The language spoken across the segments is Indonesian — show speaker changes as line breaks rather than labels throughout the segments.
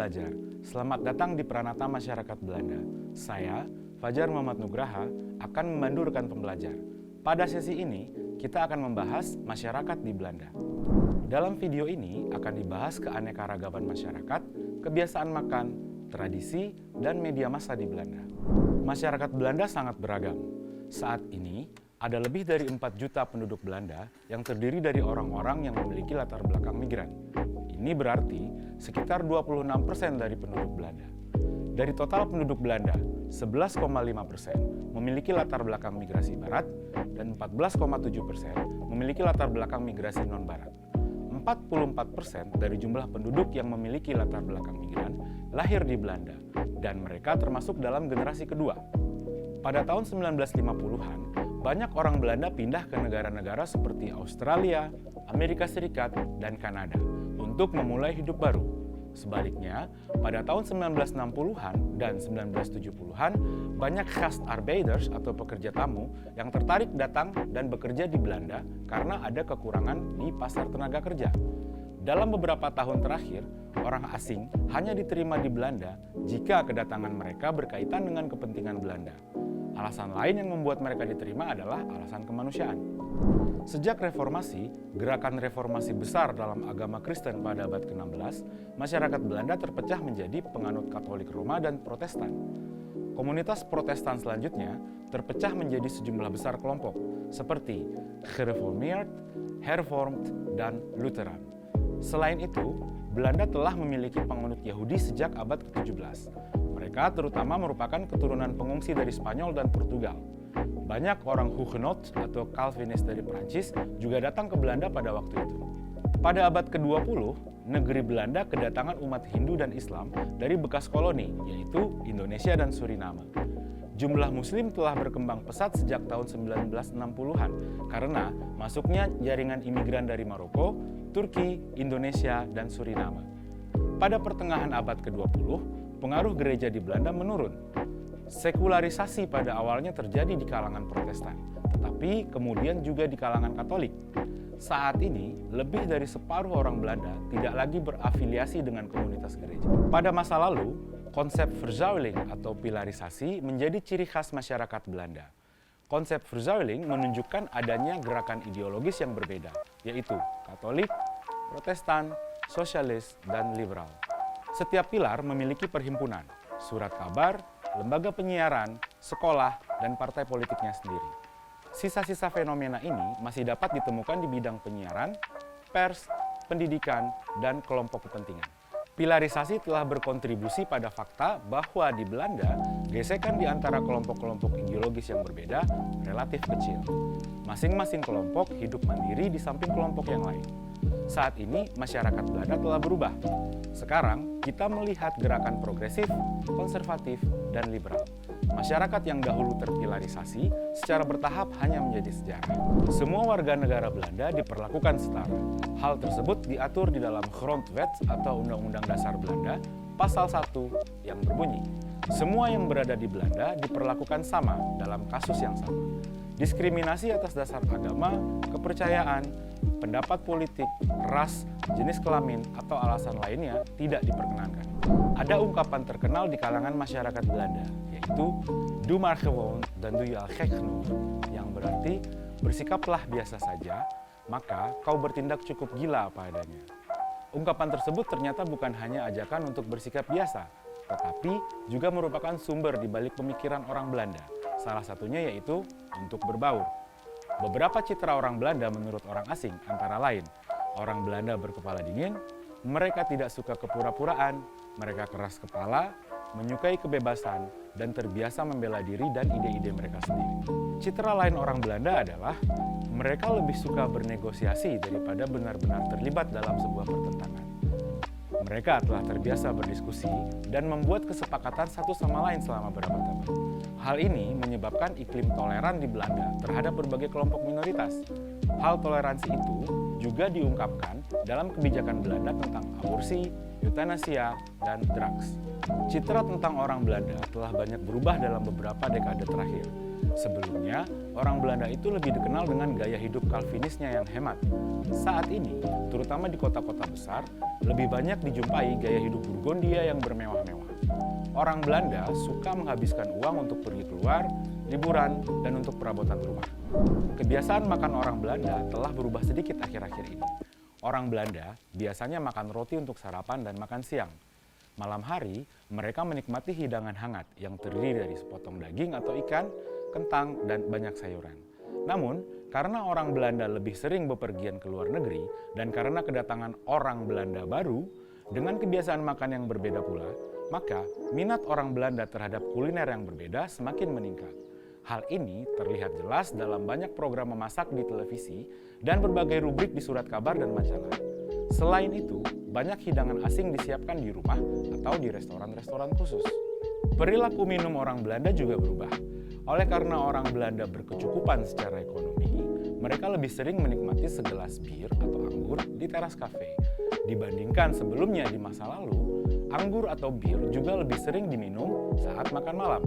pembelajar, selamat datang di Pranata Masyarakat Belanda. Saya, Fajar Muhammad Nugraha, akan memandu rekan pembelajar. Pada sesi ini, kita akan membahas masyarakat di Belanda. Dalam video ini akan dibahas keanekaragaman masyarakat, kebiasaan makan, tradisi, dan media massa di Belanda. Masyarakat Belanda sangat beragam. Saat ini, ada lebih dari 4 juta penduduk Belanda yang terdiri dari orang-orang yang memiliki latar belakang migran. Ini berarti sekitar 26% dari penduduk Belanda. Dari total penduduk Belanda, 11,5% memiliki latar belakang migrasi barat dan 14,7% memiliki latar belakang migrasi non-barat. 44% dari jumlah penduduk yang memiliki latar belakang migran lahir di Belanda dan mereka termasuk dalam generasi kedua. Pada tahun 1950-an, banyak orang Belanda pindah ke negara-negara seperti Australia, Amerika Serikat, dan Kanada untuk memulai hidup baru. Sebaliknya, pada tahun 1960-an dan 1970-an, banyak gastarbeiders atau pekerja tamu yang tertarik datang dan bekerja di Belanda karena ada kekurangan di pasar tenaga kerja. Dalam beberapa tahun terakhir, orang asing hanya diterima di Belanda jika kedatangan mereka berkaitan dengan kepentingan Belanda. Alasan lain yang membuat mereka diterima adalah alasan kemanusiaan. Sejak reformasi, gerakan reformasi besar dalam agama Kristen pada abad ke-16, masyarakat Belanda terpecah menjadi penganut Katolik Roma dan Protestan. Komunitas Protestan selanjutnya terpecah menjadi sejumlah besar kelompok, seperti Gereformeerd, Hervormd, dan Lutheran. Selain itu, Belanda telah memiliki penganut Yahudi sejak abad ke-17. Mereka terutama merupakan keturunan pengungsi dari Spanyol dan Portugal. Banyak orang Huguenot atau Calvinis dari Prancis juga datang ke Belanda pada waktu itu. Pada abad ke-20, negeri Belanda kedatangan umat Hindu dan Islam dari bekas koloni, yaitu Indonesia dan Suriname. Jumlah Muslim telah berkembang pesat sejak tahun 1960-an karena masuknya jaringan imigran dari Maroko, Turki, Indonesia, dan Suriname. Pada pertengahan abad ke-20, pengaruh gereja di Belanda menurun. Sekularisasi pada awalnya terjadi di kalangan Protestan, tetapi kemudian juga di kalangan Katolik. Saat ini, lebih dari separuh orang Belanda tidak lagi berafiliasi dengan komunitas gereja. Pada masa lalu, konsep verzuiling atau pilarisasi menjadi ciri khas masyarakat Belanda. Konsep verzuiling menunjukkan adanya gerakan ideologis yang berbeda, yaitu Katolik, Protestan, Sosialis, dan Liberal. Setiap pilar memiliki perhimpunan, surat kabar, lembaga penyiaran, sekolah, dan partai politiknya sendiri. Sisa-sisa fenomena ini masih dapat ditemukan di bidang penyiaran, pers, pendidikan, dan kelompok kepentingan. Pilarisasi telah berkontribusi pada fakta bahwa di Belanda, gesekan di antara kelompok-kelompok ideologis yang berbeda relatif kecil. Masing-masing kelompok hidup mandiri di samping kelompok yang lain. Saat ini, masyarakat Belanda telah berubah. Sekarang, kita melihat gerakan progresif, konservatif, dan liberal. Masyarakat yang dahulu terpilarisasi secara bertahap hanya menjadi sejarah. Semua warga negara Belanda diperlakukan setara. Hal tersebut diatur di dalam Grondwet atau Undang-Undang Dasar Belanda, pasal 1 yang berbunyi, semua yang berada di Belanda diperlakukan sama dalam kasus yang sama. Diskriminasi atas dasar agama, kepercayaan, pendapat politik, ras, jenis kelamin, atau alasan lainnya tidak diperkenankan. Ada ungkapan terkenal di kalangan masyarakat Belanda, yaitu "Doe maar gewoon, dan doe je al gek genoeg", yang berarti bersikaplah biasa saja, maka kau bertindak cukup gila apa adanya. Ungkapan tersebut ternyata bukan hanya ajakan untuk bersikap biasa, tetapi juga merupakan sumber di balik pemikiran orang Belanda. Salah satunya yaitu untuk berbaur. Beberapa citra orang Belanda menurut orang asing antara lain, orang Belanda berkepala dingin, mereka tidak suka kepura-puraan, mereka keras kepala, menyukai kebebasan, dan terbiasa membela diri dan ide-ide mereka sendiri. Citra lain orang Belanda adalah mereka lebih suka bernegosiasi daripada benar-benar terlibat dalam sebuah pertentangan. Mereka telah terbiasa berdiskusi dan membuat kesepakatan satu sama lain selama berabad-abad. Hal ini menyebabkan iklim toleran di Belanda terhadap berbagai kelompok minoritas. Hal toleransi itu juga diungkapkan dalam kebijakan Belanda tentang aborsi, eutanasia, dan drugs. Citra tentang orang Belanda telah banyak berubah dalam beberapa dekade terakhir. Sebelumnya, orang Belanda itu lebih dikenal dengan gaya hidup Calvinisnya yang hemat. Saat ini, terutama di kota-kota besar, lebih banyak dijumpai gaya hidup Burgondia yang bermewah-mewah. Orang Belanda suka menghabiskan uang untuk pergi keluar, liburan, dan untuk perabotan rumah. Kebiasaan makan orang Belanda telah berubah sedikit akhir-akhir ini. Orang Belanda biasanya makan roti untuk sarapan dan makan siang. Malam hari, mereka menikmati hidangan hangat yang terdiri dari sepotong daging atau ikan, kentang, dan banyak sayuran. Namun, karena orang Belanda lebih sering bepergian ke luar negeri dan karena kedatangan orang Belanda baru, dengan kebiasaan makan yang berbeda pula, maka minat orang Belanda terhadap kuliner yang berbeda semakin meningkat. Hal ini terlihat jelas dalam banyak program memasak di televisi dan berbagai rubrik di surat kabar dan majalah. Selain itu, banyak hidangan asing disiapkan di rumah atau di restoran-restoran khusus. Perilaku minum orang Belanda juga berubah. Oleh karena orang Belanda berkecukupan secara ekonomi, mereka lebih sering menikmati segelas bir atau anggur di teras kafe. Dibandingkan sebelumnya di masa lalu, anggur atau bir juga lebih sering diminum saat makan malam.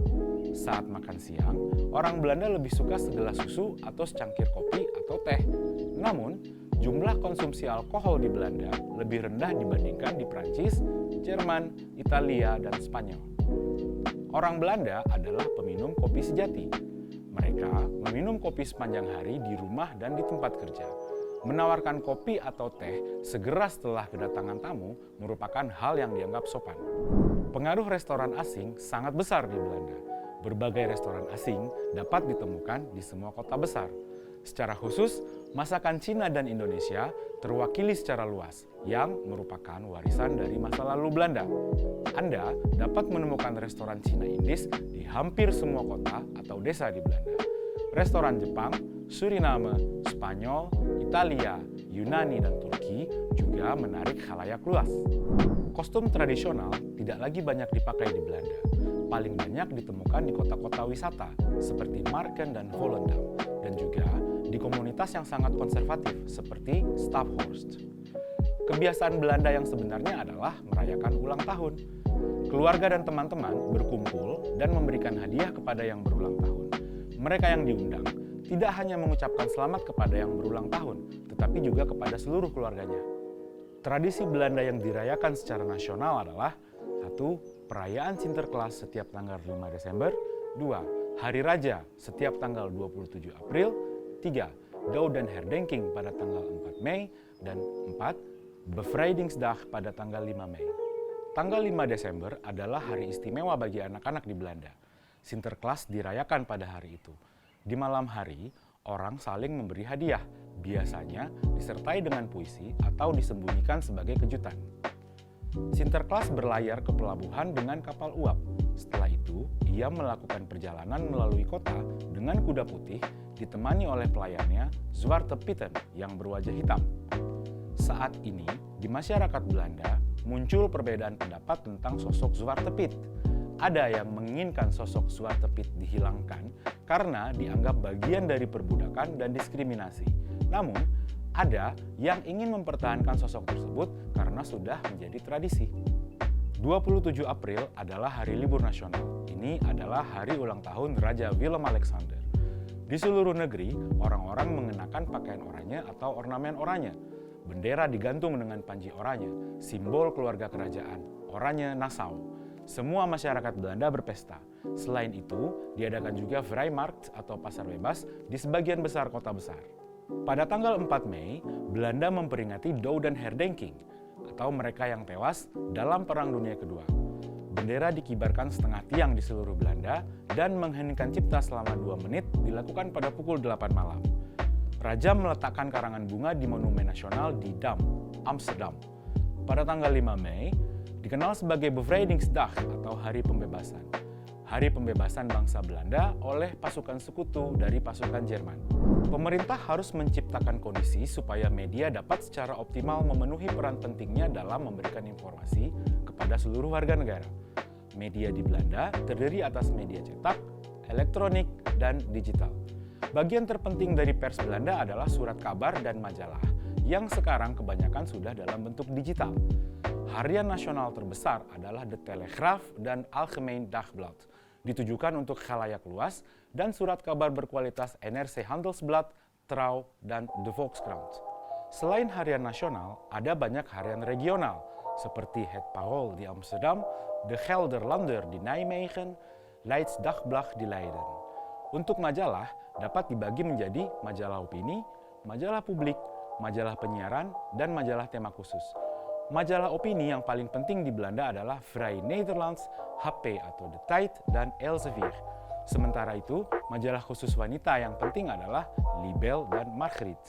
Saat makan siang, orang Belanda lebih suka segelas susu atau secangkir kopi atau teh. Namun, jumlah konsumsi alkohol di Belanda lebih rendah dibandingkan di Prancis, Jerman, Italia, dan Spanyol. Orang Belanda adalah peminum kopi sejati. Mereka meminum kopi sepanjang hari di rumah dan di tempat kerja. Menawarkan kopi atau teh segera setelah kedatangan tamu merupakan hal yang dianggap sopan. Pengaruh restoran asing sangat besar di Belanda. Berbagai restoran asing dapat ditemukan di semua kota besar. Secara khusus, masakan Cina dan Indonesia terwakili secara luas, yang merupakan warisan dari masa lalu Belanda. Anda dapat menemukan restoran Cina Indis di hampir semua kota atau desa di Belanda. Restoran Jepang, Suriname, Spanyol, Italia, Yunani, dan Turki juga menarik khalayak luas. Kostum tradisional tidak lagi banyak dipakai di Belanda. Paling banyak ditemukan di kota-kota wisata seperti Marken dan Volendam, dan juga di komunitas yang sangat konservatif seperti Staphorst. Kebiasaan Belanda yang sebenarnya adalah merayakan ulang tahun. Keluarga dan teman-teman berkumpul dan memberikan hadiah kepada yang berulang tahun. Mereka yang diundang tidak hanya mengucapkan selamat kepada yang berulang tahun, tetapi juga kepada seluruh keluarganya. Tradisi Belanda yang dirayakan secara nasional adalah 1. Perayaan Sinterklaas setiap tanggal 5 Desember, 2. Hari Raja setiap tanggal 27 April, 3. Dodenherdenking pada tanggal 4 Mei, dan 4. Bevrijdingsdag pada tanggal 5 Mei. Tanggal 5 Desember adalah hari istimewa bagi anak-anak di Belanda. Sinterklaas dirayakan pada hari itu. Di malam hari, orang saling memberi hadiah, biasanya disertai dengan puisi atau disembunyikan sebagai kejutan. Sinterklaas berlayar ke pelabuhan dengan kapal uap. Setelah itu, ia melakukan perjalanan melalui kota dengan kuda putih ditemani oleh pelayannya Zwarte Pieten yang berwajah hitam. Saat ini, di masyarakat Belanda muncul perbedaan pendapat tentang sosok Zwarte Piet. Ada yang menginginkan sosok Zwarte Piet dihilangkan karena dianggap bagian dari perbudakan dan diskriminasi. Namun, ada yang ingin mempertahankan sosok tersebut karena sudah menjadi tradisi. 27 April adalah hari libur nasional. Ini adalah hari ulang tahun Raja Willem-Alexander. Di seluruh negeri, orang-orang mengenakan pakaian oranye atau ornamen oranye. Bendera digantung dengan panji oranye, simbol keluarga kerajaan, oranye Nassau. Semua masyarakat Belanda berpesta. Selain itu, diadakan juga Vrijmarkt atau pasar bebas di sebagian besar kota besar. Pada tanggal 4 Mei, Belanda memperingati Dodenherdenking, atau mereka yang tewas dalam Perang Dunia Kedua. Bendera dikibarkan setengah tiang di seluruh Belanda dan mengheningkan cipta selama 2 menit dilakukan pada pukul 8 malam. Raja meletakkan karangan bunga di Monumen Nasional di Dam, Amsterdam. Pada tanggal 5 Mei, dikenal sebagai Bevrijdingsdag atau Hari Pembebasan. Hari Pembebasan bangsa Belanda oleh pasukan sekutu dari pasukan Jerman. Pemerintah harus menciptakan kondisi supaya media dapat secara optimal memenuhi peran pentingnya dalam memberikan informasi kepada seluruh warga negara. Media di Belanda terdiri atas media cetak, elektronik, dan digital. Bagian terpenting dari pers Belanda adalah surat kabar dan majalah, yang sekarang kebanyakan sudah dalam bentuk digital. Harian nasional terbesar adalah De Telegraaf dan Algemeen Dagblad, ditujukan untuk khalayak luas dan surat kabar berkualitas NRC Handelsblad, Trouw, dan De Volkskrant. Selain harian nasional, ada banyak harian regional, seperti Het Parool di Amsterdam, De Gelderlander di Nijmegen, Leids Dagblad di Leiden. Untuk majalah dapat dibagi menjadi majalah opini, majalah publik, majalah penyiaran, dan majalah tema khusus. Majalah opini yang paling penting di Belanda adalah Vrij Nederlands, HP atau De Tijd, dan Elsevier. Sementara itu, majalah khusus wanita yang penting adalah Libel dan Margriet.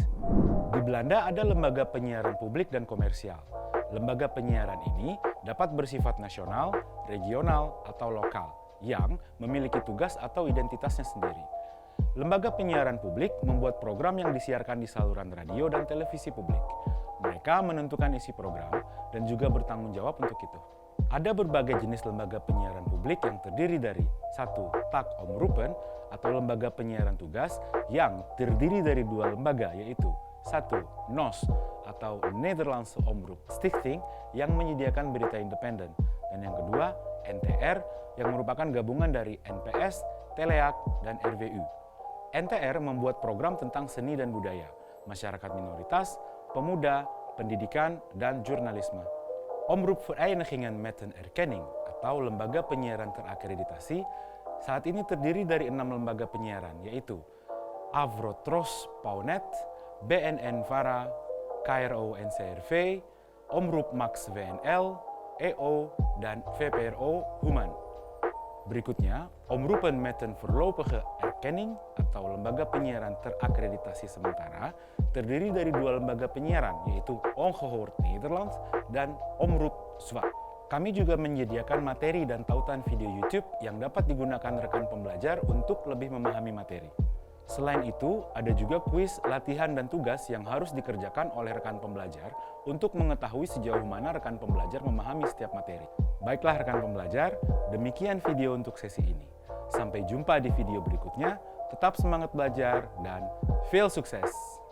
Di Belanda ada lembaga penyiaran publik dan komersial. Lembaga penyiaran ini dapat bersifat nasional, regional, atau lokal yang memiliki tugas atau identitasnya sendiri. Lembaga penyiaran publik membuat program yang disiarkan di saluran radio dan televisi publik. Mereka menentukan isi program dan juga bertanggung jawab untuk itu. Ada berbagai jenis lembaga penyiaran publik yang terdiri dari 1. Tak Omroepen atau lembaga penyiaran tugas yang terdiri dari 2 lembaga, yaitu 1. NOS atau Nederlandse Omroep Stichting yang menyediakan berita independen, dan yang kedua NTR yang merupakan gabungan dari NPS, Teleak, dan RWU. NTR membuat program tentang seni dan budaya, masyarakat minoritas, pemuda, pendidikan, dan jurnalisme. Omroep Verenigingen met een Erkenning atau lembaga penyiaran terakreditasi saat ini terdiri dari 6 lembaga penyiaran, yaitu Avrotros Paunet, BNN Vara, KRO NCRV, Omroep Max WNL, EO, dan VPRO Human. Berikutnya, Omroepen met een Voorlopige Erkenning atau lembaga penyiaran terakreditasi sementara terdiri dari 2 lembaga penyiaran, yaitu Ongehoord Nederland dan Omroep Zwa. Kami juga menyediakan materi dan tautan video YouTube yang dapat digunakan rekan pembelajar untuk lebih memahami materi. Selain itu, ada juga kuis, latihan, dan tugas yang harus dikerjakan oleh rekan pembelajar untuk mengetahui sejauh mana rekan pembelajar memahami setiap materi. Baiklah rekan pembelajar, demikian video untuk sesi ini. Sampai jumpa di video berikutnya, tetap semangat belajar dan feel sukses!